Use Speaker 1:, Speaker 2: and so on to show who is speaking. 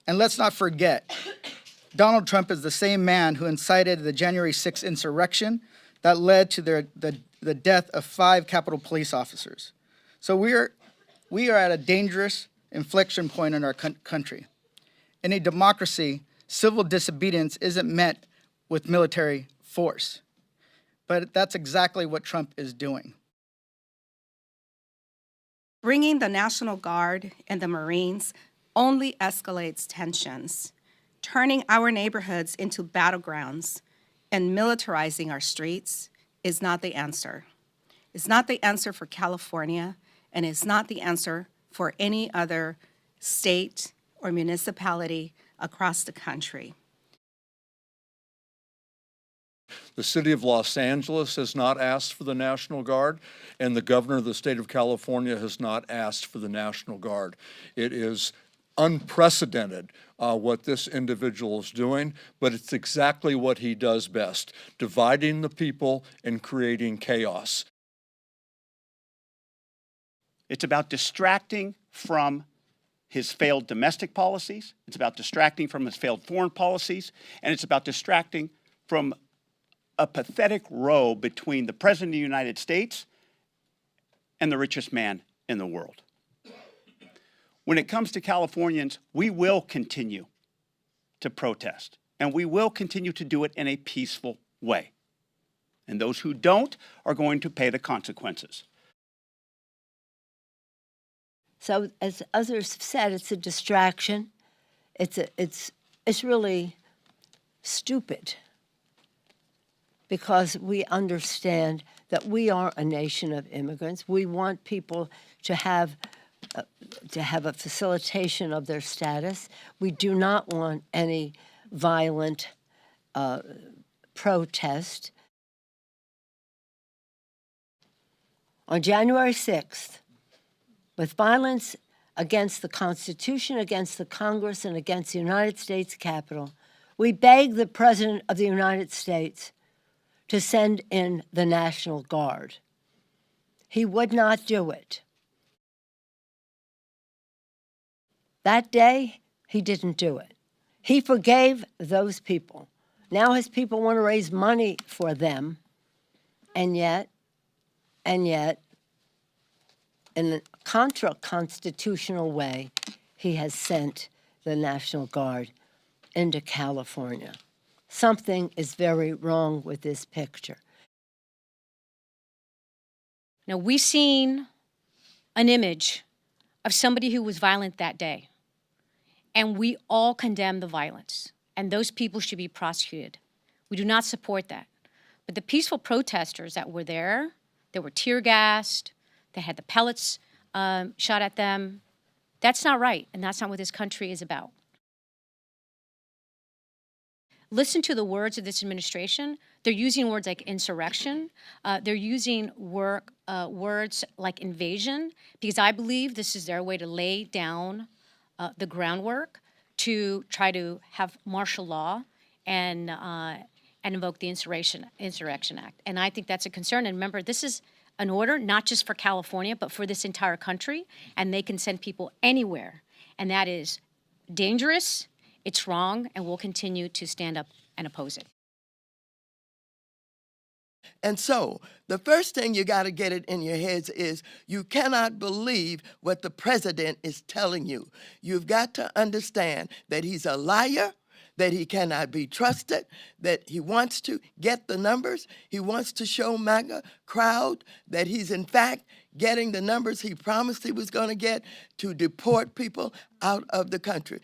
Speaker 1: And let's not forget, Donald Trump is the same man who incited the January 6th insurrection that led to the death of 5 Capitol Police officers. So we are at a dangerous inflection point in our country. In a democracy, civil disobedience isn't met with military force. But that's exactly what Trump is doing.
Speaker 2: Bringing the National Guard and the Marines only escalates tensions. Turning our neighborhoods into battlegrounds and militarizing our streets is not the answer. It's not the answer for California, and it's not the answer for any other state or municipality across the country.
Speaker 3: The city of Los Angeles has not asked for the National Guard, and the governor of the state of California has not asked for the National Guard. It is unprecedented what this individual is doing, but it's exactly what he does best, dividing the people and creating chaos.
Speaker 4: It's about distracting from his failed domestic policies, it's about distracting from his failed foreign policies, and it's about distracting from a pathetic row between the President of the United States and the richest man in the world. When it comes to Californians, we will continue to protest, and we will continue to do it in a peaceful way. And those who don't are going to pay the consequences.
Speaker 5: So, as others have said, it's a distraction. It's really stupid, because we understand that we are a nation of immigrants. We want people to have a facilitation of their status. We do not want any violent protest. On January 6th, with violence against the Constitution, against the Congress, and against the United States Capitol, we begged the President of the United States to send in the National Guard. He would not do it. That day, he didn't do it. He forgave those people. Now his people want to raise money for them, and yet, in a contra-constitutional way, he has sent the National Guard into California. Something is very wrong with this picture.
Speaker 6: Now, we've seen an image of somebody who was violent that day, and we all condemn the violence, and those people should be prosecuted. We do not support that. But the peaceful protesters that were there, they were tear gassed, they had the pellets shot at them. That's not right, and that's not what this country is about. Listen to the words of this administration. They're using words like insurrection. They're using words like invasion, because I believe this is their way to lay down the groundwork to try to have martial law and invoke the Insurrection Act. And I think that's a concern. And remember, this is an order not just for California, but for this entire country, and they can send people anywhere. And that is dangerous, it's wrong, and we'll continue to stand up and oppose it.
Speaker 7: And so the first thing you got to get it in your heads is you cannot believe what the president is telling you. You've got to understand that he's a liar, that he cannot be trusted, that he wants to get the numbers. He wants to show MAGA crowd that he's in fact getting the numbers he promised he was going to get to deport people out of the country.